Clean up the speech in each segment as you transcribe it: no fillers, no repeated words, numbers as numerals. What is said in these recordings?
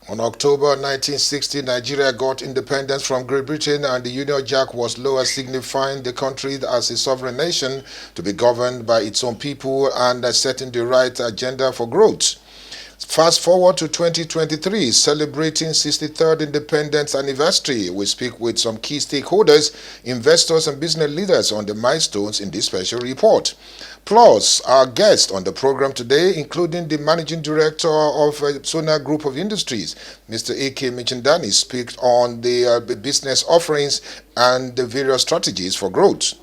On October 1960, Nigeria got independence from Great Britain and the Union Jack was lowered, signifying the country as a sovereign nation to be governed by its own people and setting the right agenda for growth. Fast forward to 2023, celebrating 63rd Independence Anniversary. We speak with some key stakeholders, investors and business leaders on the milestones in this special report. Plus, our guests on the program today, including the Managing Director of Sona Group of Industries, Mr. A.K. Michandani, speaks on the business offerings and the various strategies for growth.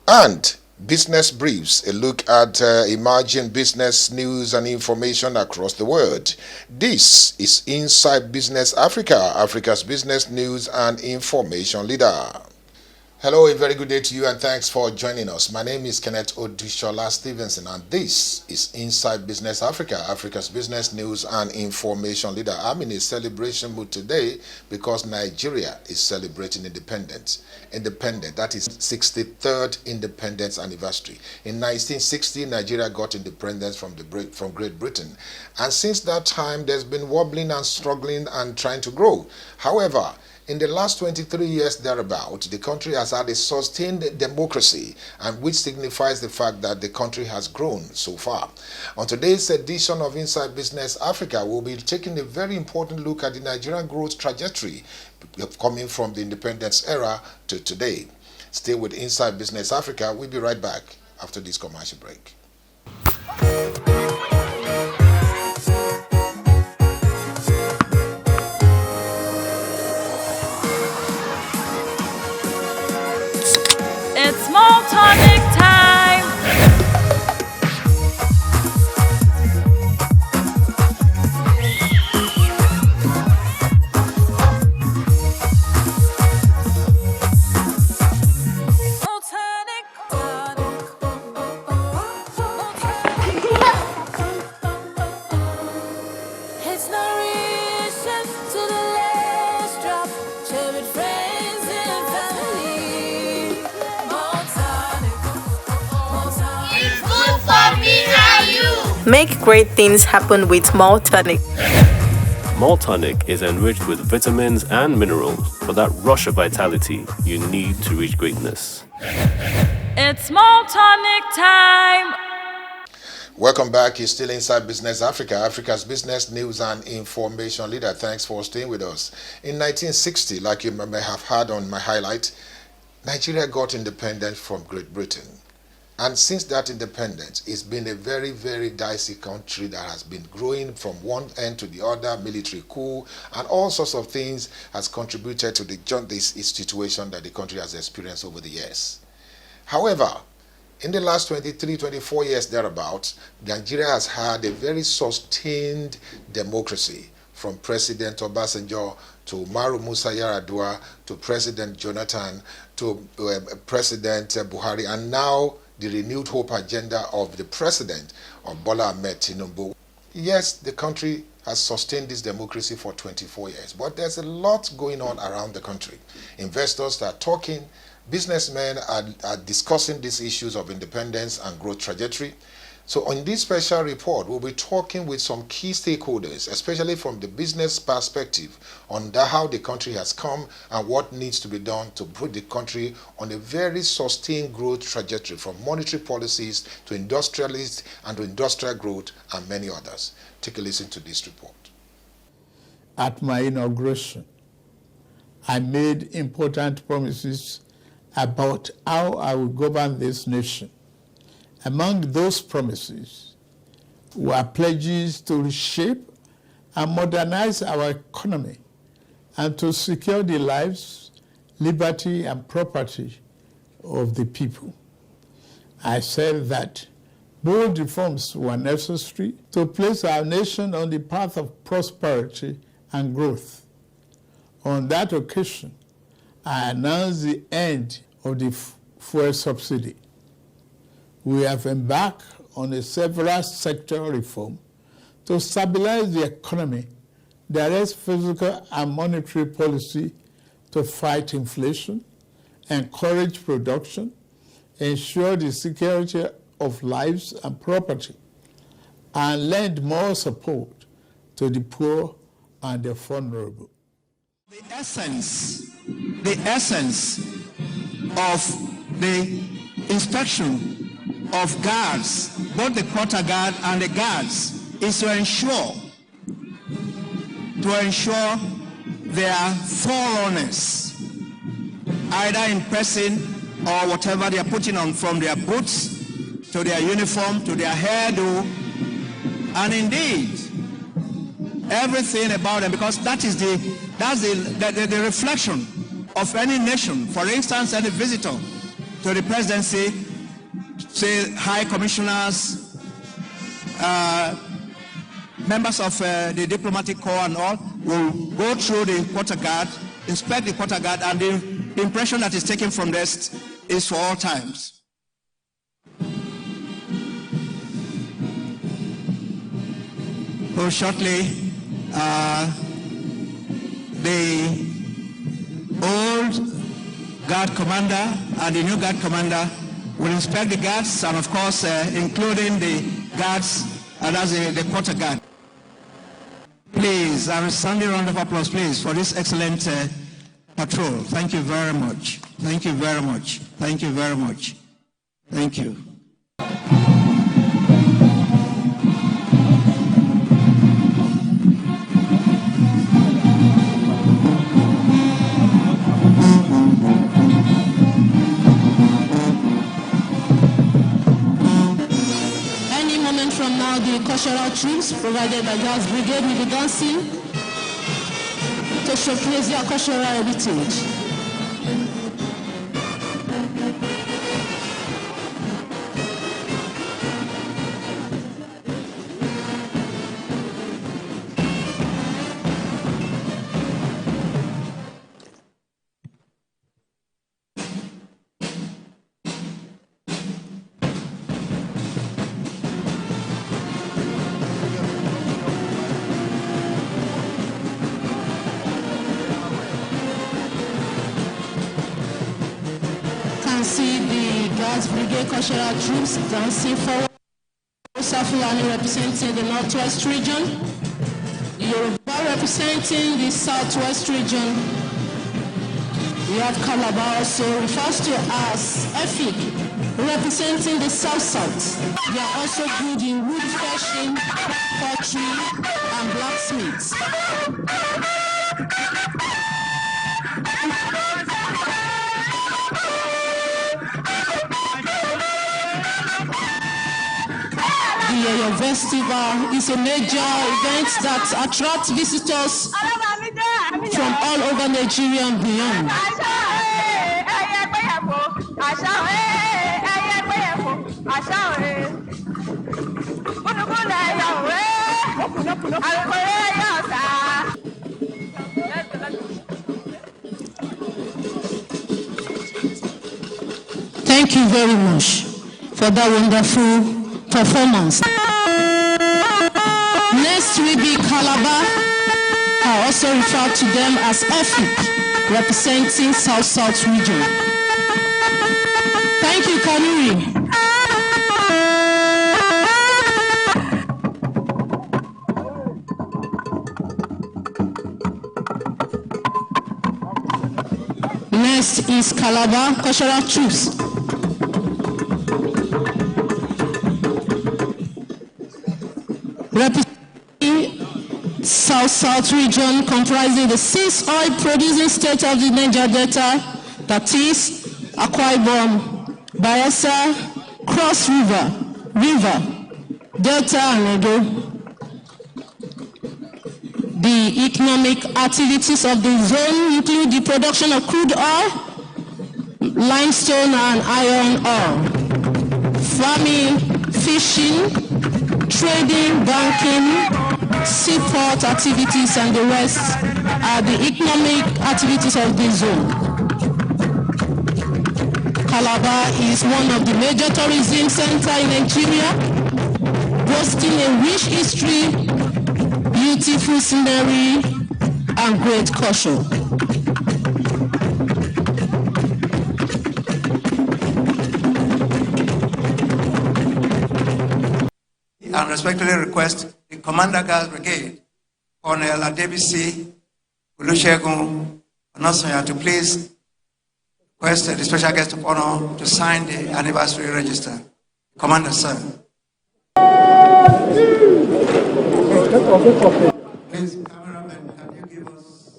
And Business Briefs, a look at emerging business news and information across the world. This is Inside Business Africa, Africa's business news and information leader. Hello, a very good day to you and thanks for joining us. My name is Kenneth Odushola Stevenson and this is Inside Business Africa, Africa's business news and information leader. I'm in a celebration mood today because Nigeria is celebrating independence. That is 63rd independence anniversary. In 1960, Nigeria got independence from Great Britain. And since that time, there's been wobbling and struggling and trying to grow. However, in the last 23 years thereabout, the country has had a sustained democracy, and which signifies the fact that the country has grown so far. On today's edition of Inside Business Africa, we'll be taking a very important look at the Nigerian growth trajectory coming from the independence era to today. Stay with Inside Business Africa. We'll be right back after this commercial break. It's Malt Tonic time! It's no reason to the last drop. Share with friends and family. It's good for me and you. Make great things happen with Malt Tonic. Malt Tonic is enriched with vitamins and minerals for that rush of vitality you need to reach greatness. It's Malt Tonic time! Welcome back. You're still Inside Business Africa, Africa's business news and information leader. Thanks for staying with us. In 1960, like you may have heard on my highlight, Nigeria got independence from Great Britain. And since that independence, it's been a very, very dicey country that has been growing from one end to the other, military coup, and all sorts of things has contributed to this situation that the country has experienced over the years. However, in the last 23, 24 years thereabouts, Nigeria has had a very sustained democracy from President Obasanjo to Umaru Musa Yar'Adua to President Jonathan to President Buhari, and now the renewed hope agenda of the President of Bola Ahmed Tinubu. Yes, the country has sustained this democracy for 24 years, but there's a lot going on around the country. Investors are talking, businessmen are discussing these issues of independence and growth trajectory. So on this special report, we'll be talking with some key stakeholders, especially from the business perspective, on how the country has come and what needs to be done to put the country on a very sustained growth trajectory, from monetary policies to industrialists and to industrial growth and many others. Take a listen to this report. At my inauguration, I made important promises about how I would govern this nation. Among those promises were pledges to reshape and modernize our economy and to secure the lives, liberty, and property of the people. I said that bold reforms were necessary to place our nation on the path of prosperity and growth. On that occasion, I announced the end of the fuel subsidy. We have embarked on a several sector reform to stabilize the economy, direct fiscal and monetary policy to fight inflation, encourage production, ensure the security of lives and property, and lend more support to the poor and the vulnerable. The essence of the inspection of guards, both the quarter guard and the guards, is to ensure their thoroughness, either in person or whatever they are putting on, from their boots to their uniform to their hairdo, and indeed everything about them, because that's the reflection of any nation. For instance, any visitor to the presidency, say high commissioners, members of the diplomatic corps and all, will go through the quarter guard, inspect the quarter guard, and the impression that is taken from this is for all times. Shortly, the old guard commander and the new guard commander will inspect the guards, and of course, including the guards, and that's the quarter guard. Please, a standing round of applause, please, for this excellent patrol. Thank you very much. Thank you very much. Thank you very much. Thank you. From now, the cultural troops provided by Guards Brigade will be dancing to showcase their cultural heritage. See the Guards Brigade cultural troops dancing forward. Fulani representing the Northwest region, Yoruba representing the Southwest region. We have Calabar also refers to as Efik, representing the South-South. They are also good in wood fashioning, pottery, and blacksmiths. The Yoyo Festival is a major event that attracts visitors from all over Nigeria and beyond. Thank you very much for that wonderful performance. Next will be Calabar. I also refer to them as Efik, representing South-South region. Thank you, Kanuri. Next is Calabar cultural troops. Representing South-South region, comprising the 6 oil-producing states of the Niger Delta, that is Akwa Ibom, Bayelsa, Cross River, Delta, and Edo. The economic activities of the zone include the production of crude oil, limestone, and iron ore, farming, fishing, trading, banking, seaport activities, and the rest are the economic activities of the zone. Calabar is one of the major tourism centers in Nigeria, boasting a rich history, beautiful scenery, and great culture. And respectfully request the Commander Guards Brigade Colonel Adebisi Olusegun Onasonya to please request the special guest of honor to sign the anniversary register. Commander, sir. Please, cameraman, can you give us...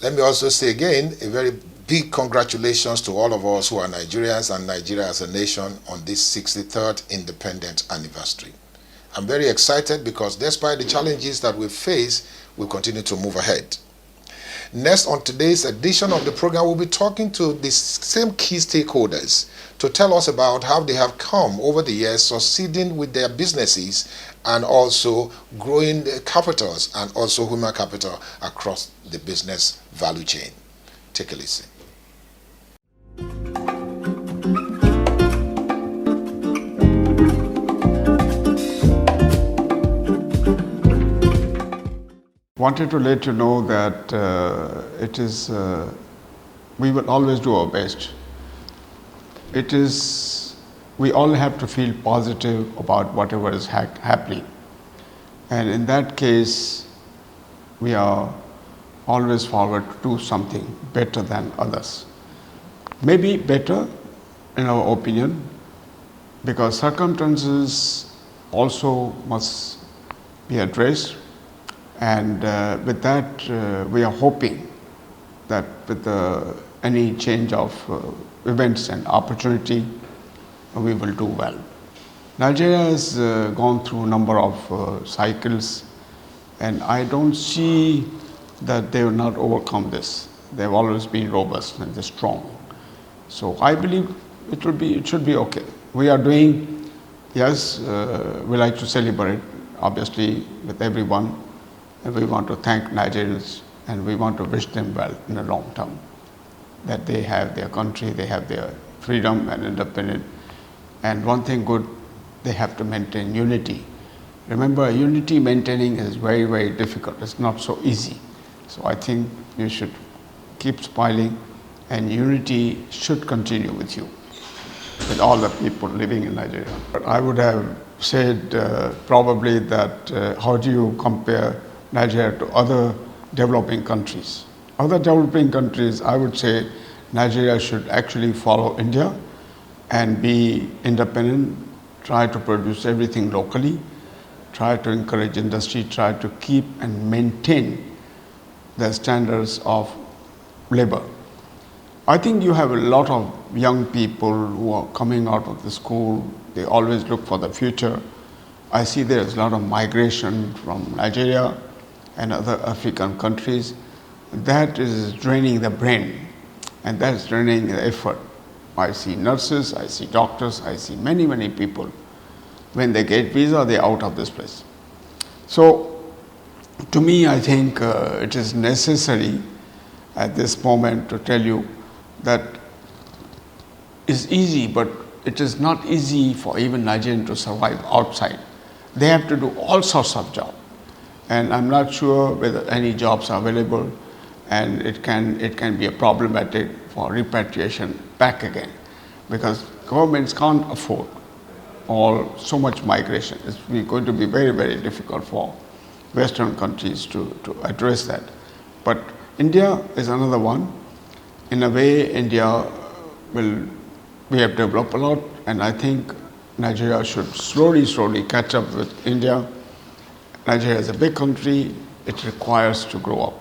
Let me also say again, a very big congratulations to all of us who are Nigerians and Nigeria as a nation on this 63rd independent anniversary. I'm very excited because despite the challenges that we face, we continue to move ahead. Next on today's edition of the program, we'll be talking to the same key stakeholders to tell us about how they have come over the years succeeding with their businesses and also growing capitals and also human capital across the business value chain. Take a listen. Wanted to let you know that we will always do our best. We all have to feel positive about whatever is happening. And in that case, we are always forward to do something better than others. Maybe better in our opinion, because circumstances also must be addressed. And with that, we are hoping that with any change of events and opportunity, we will do well. Nigeria has gone through a number of cycles, and I don't see that they will not overcome this. They've always been robust and they're strong. So I believe it should be okay. We are doing, yes, we like to celebrate, obviously, with everyone. And we want to thank Nigerians and we want to wish them well in the long term, that they have their country, they have their freedom and independence. And one thing good, they have to maintain unity. Remember, unity maintaining is very, very difficult. It's not so easy. So I think you should keep smiling and unity should continue with you, with all the people living in Nigeria. But I would have said probably that how do you compare Nigeria to other developing countries? Other developing countries, I would say Nigeria should actually follow India and be independent, try to produce everything locally, try to encourage industry, try to keep and maintain the standards of labor. I think you have a lot of young people who are coming out of the school, they always look for the future. I see there's a lot of migration from Nigeria and other African countries. That is draining the brain and that's draining the effort. I see nurses, I see doctors, I see many, many people. When they get visa, they're out of this place. So to me, I think it is necessary at this moment to tell you that it's easy, but it is not easy for even Nigerians to survive outside. They have to do all sorts of jobs. And I'm not sure whether any jobs are available, and it can be a problematic for repatriation back again, because governments can't afford so much migration. It's going to be very, very difficult for Western countries to address that. But India is another one. In a way, India we have developed a lot, and I think Nigeria should slowly catch up with India. Nigeria is a big country, it requires to grow up.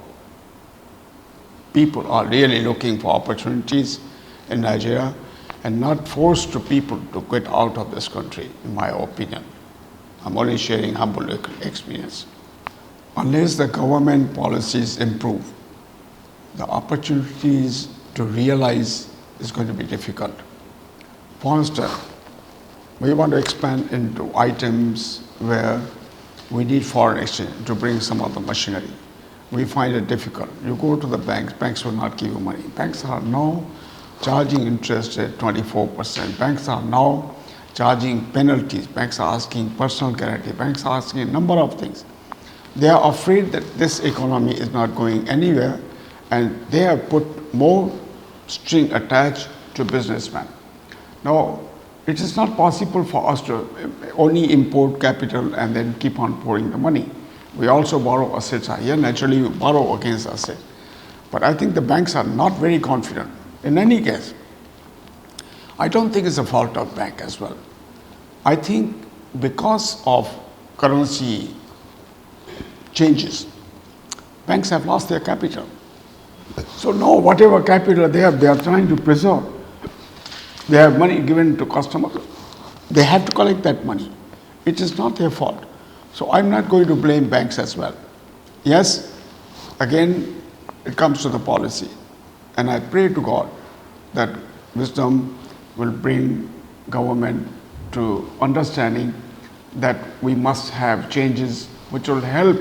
People are really looking for opportunities in Nigeria and not forced to people to get out of this country, in my opinion. I'm only sharing humble experience. Unless the government policies improve, the opportunities to realize is going to be difficult. For instance, we want to expand into items where we need foreign exchange to bring some of the machinery. We find it difficult. You go to the banks will not give you money. Banks are now charging interest at 24%. Banks are now charging penalties. Banks are asking personal guarantee. Banks are asking a number of things. They are afraid that this economy is not going anywhere, and they have put more string attached to businessmen. Now, it is not possible for us to only import capital and then keep on pouring the money. We also borrow assets. Here, naturally, you borrow against assets. But I think the banks are not very confident. In any case, I don't think it's a fault of bank as well. I think because of currency changes, banks have lost their capital. So now whatever capital they have, they are trying to preserve. They have money given to customers. They have to collect that money. It is not their fault. So I'm not going to blame banks as well. Yes, again, it comes to the policy. And I pray to God that wisdom will bring government to understanding that we must have changes which will help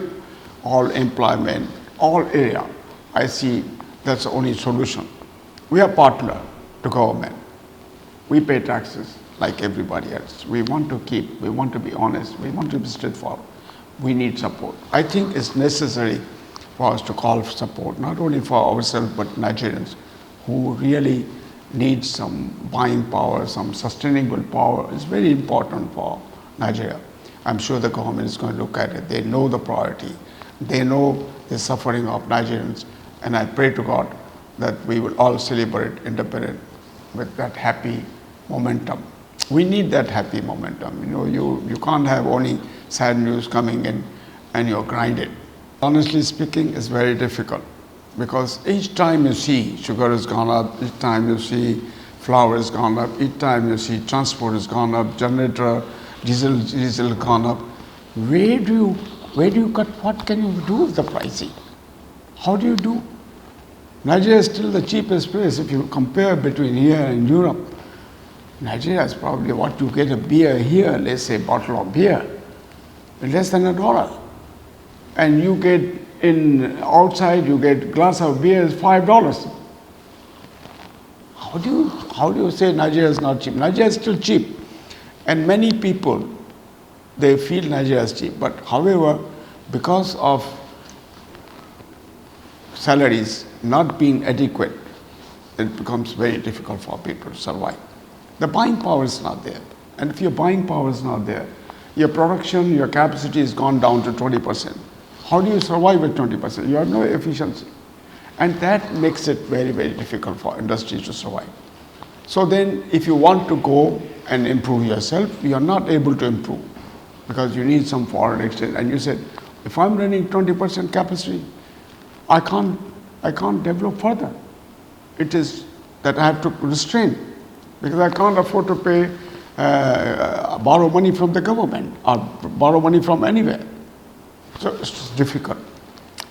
all employment, all area. I see that's the only solution. We are partner to government. We pay taxes like everybody else. We want to keep, we want to be honest, we want to be straightforward. We need support. I think it's necessary for us to call for support, not only for ourselves but Nigerians who really need some buying power, some sustainable power. It's very important for Nigeria. I'm sure the government is going to look at it. They know the priority. They know the suffering of Nigerians. And I pray to God that we will all celebrate independence with that happy momentum. We need that happy momentum. You know, you can't have only sad news coming in and you're grinded. Honestly speaking, it's very difficult because each time you see sugar has gone up, each time you see flour has gone up, each time you see transport has gone up, generator, diesel has gone up. Where do you cut? What can you do with the pricing? How do you do? Nigeria is still the cheapest place. If you compare between here and Europe, Nigeria is probably what you get a beer here, let's say a bottle of beer, less than $1. And you get outside, you get glass of beer is $5. How do you say Nigeria is not cheap? Nigeria is still cheap. And many people, they feel Nigeria is cheap. But however, because of salaries not being adequate, it becomes very difficult for people to survive. The buying power is not there. And if your buying power is not there, your production, your capacity has gone down to 20%. How do you survive with 20%? You have no efficiency. And that makes it very, very difficult for industries to survive. So then if you want to go and improve yourself, you are not able to improve because you need some foreign exchange. And you said, if I'm running 20% capacity, I can't develop further. It is that I have to restrain because I can't afford to pay, borrow money from the government or borrow money from anywhere. So it's difficult.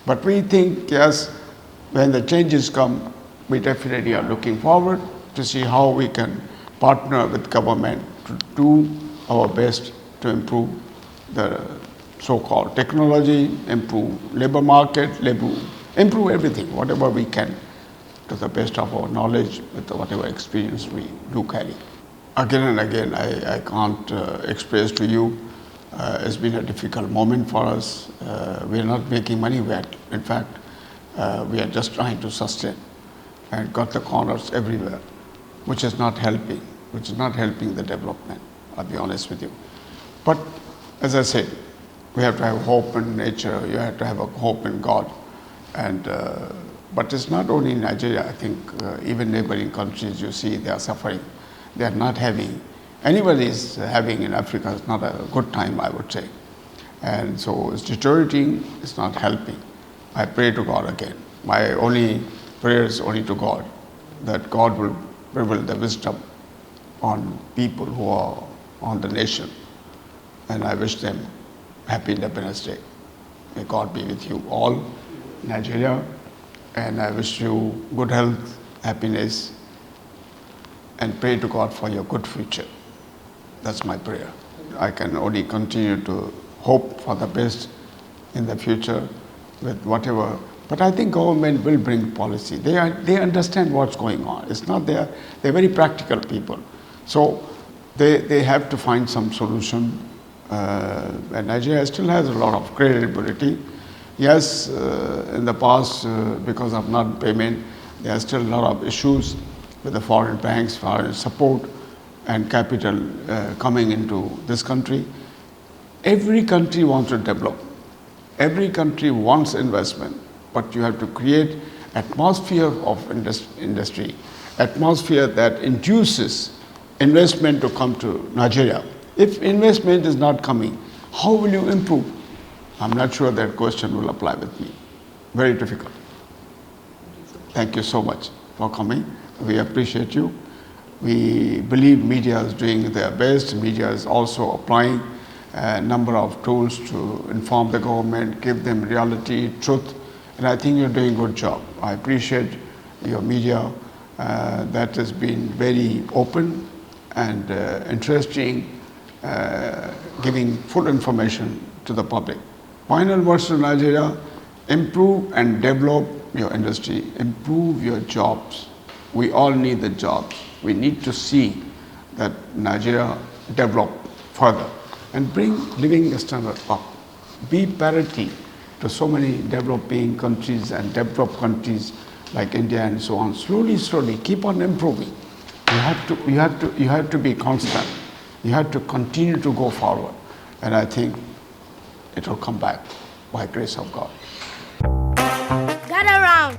But we think, yes, when the changes come, we definitely are looking forward to see how we can partner with government to do our best to improve the so-called technology, improve labor market, improve everything, whatever we can, to the best of our knowledge, with whatever experience we do carry. Again and again, I can't express to you, it's been a difficult moment for us. We are not making money yet. In fact, we are just trying to sustain and cut the corners everywhere, which is not helping the development, I'll be honest with you. But as I said, we have to have hope in nature, you have to have a hope in God. And but it's not only in Nigeria, I think even neighboring countries you see they are suffering. They are not having, anybody is having in Africa is not a good time, I would say. And so it's deteriorating, it's not helping. I pray to God again. My only prayer is only to God, that God will reveal the wisdom on people who are on the nation. And I wish them happy Independence Day. May God be with you all, Nigeria, and I wish you good health, happiness, and pray to God for your good future. That's my prayer. I can only continue to hope for the best in the future with whatever But I think government will bring policy. They understand what's going on. It's not they're very practical people. So they have to find some solution. And Nigeria still has a lot of credibility. Yes, in the past, because of non-payment, there are still a lot of issues with the foreign banks, foreign support and capital coming into this country. Every country wants to develop. Every country wants investment, but you have to create atmosphere of industry, atmosphere that induces investment to come to Nigeria. If investment is not coming, how will you improve? I'm not sure that question will apply with me. Very difficult. Thank you so much for coming. We appreciate you. We believe media is doing their best. Media is also applying a number of tools to inform the government, give them reality, truth, and I think you're doing a good job. I appreciate your media that has been very open and interesting, giving full information to the public. Final words to Nigeria: improve and develop your industry, improve your jobs. We all need the jobs. We need to see that Nigeria develop further and bring living standard up. Be parity to so many developing countries and developed countries like India and so on. Slowly, slowly, keep on improving. You have to be constant. You have to continue to go forward, and I think it will come back by grace of God. Gather around.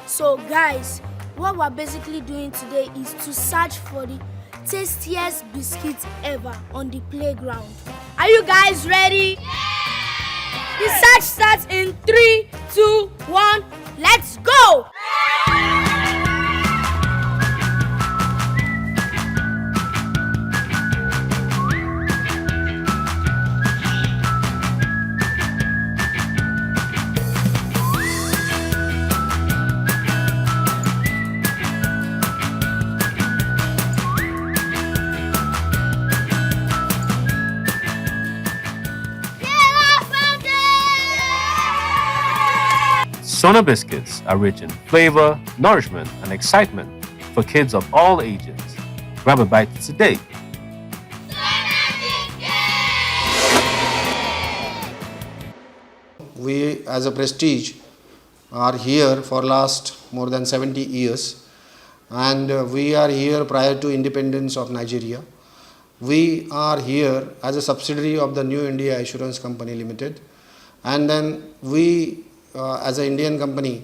So guys, what we're basically doing today is to search for the tastiest biscuits ever on the playground. Are you guys ready? Yeah! The search starts in 3, 2, 1, let's go! Sona biscuits are rich in flavor, nourishment, and excitement for kids of all ages. Grab a bite today. We as a Prestige are here for last more than 70 years, and we are here prior to independence of Nigeria. We are here as a subsidiary of the New India Assurance Company Limited, and then we as an Indian company,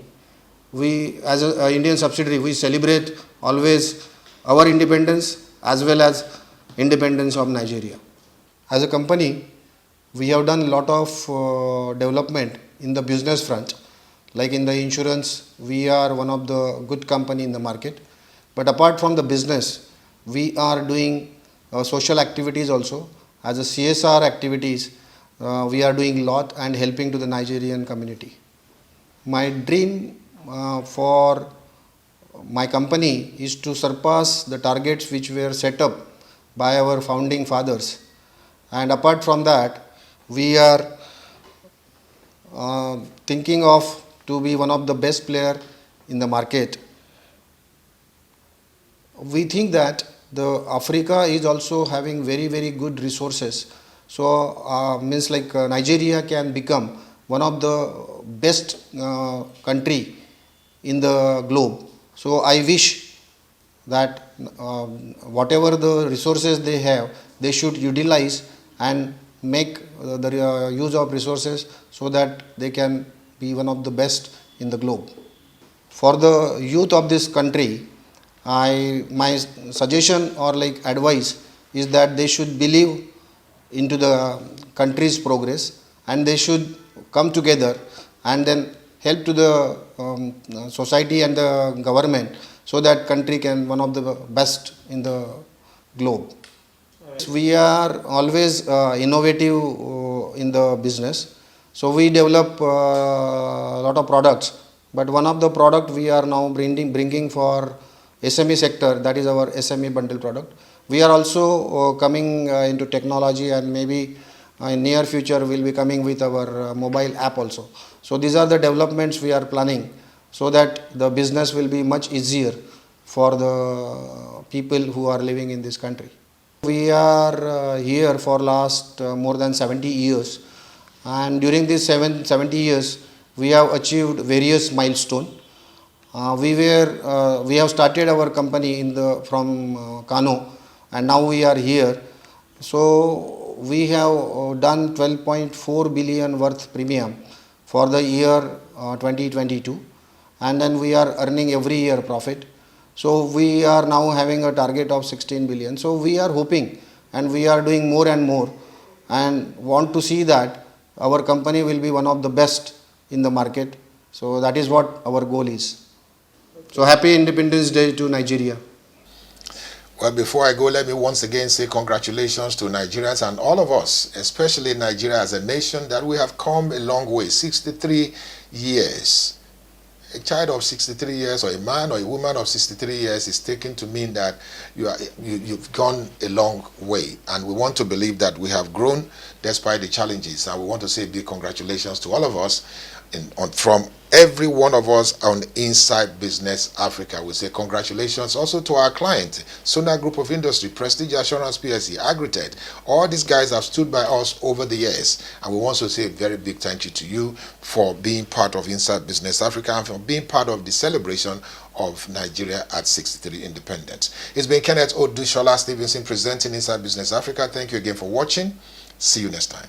we as an Indian subsidiary, we celebrate always our independence as well as independence of Nigeria. As a company, we have done a lot of development in the business front. Like in the insurance, we are one of the good company in the market. But apart from the business, we are doing social activities also. As a CSR activities, we are doing a lot and helping to the Nigerian community. My dream for my company is to surpass the targets which were set up by our founding fathers. And apart from that, we are thinking of to be one of the best player in the market. We think that the Africa is also having very, very good resources. So means like Nigeria can become one of the best country in the globe. So I wish that whatever the resources they have, they should utilize and make the use of resources so that they can be one of the best in the globe. For the youth of this country, my suggestion or like advice is that they should believe into the country's progress, and they should come together and then help to the society and the government so that country can one of the best in the globe. We are always innovative in the business. So we develop a lot of products, but one of the product we are now bringing for SME sector, that is our SME bundle product. We are also coming into technology, and maybe in near future we'll be coming with our mobile app also. So these are the developments we are planning, so that the business will be much easier for the people who are living in this country. We are here for last more than 70 years, and during these 70 years we have achieved various milestones. We have started our company from Kano, and now we are here. So we have done 12.4 billion worth premium for the year 2022, and then we are earning every year profit. So we are now having a target of 16 billion. So we are hoping, and we are doing more and more, and want to see that our company will be one of the best in the market. So that is what our goal is. So happy Independence Day to Nigeria. Well, before I go, let me once again say congratulations to Nigerians and all of us, especially Nigeria as a nation, that we have come a long way. 63 years. A child of 63 years, or a man or a woman of 63 years, is taken to mean that you've gone a long way. And we want to believe that we have grown despite the challenges. And we want to say big congratulations to all of us, from every one of us on Inside Business Africa. We say congratulations also to our client, Sona Group of Industry, Prestige Assurance PLC, Agritech. All these guys have stood by us over the years, and we want to say a very big thank you to you for being part of Inside Business Africa and for being part of the celebration of Nigeria at 63 independence. It's been Kenneth Odushola Stevenson presenting Inside Business Africa. Thank you again for watching. See you next time.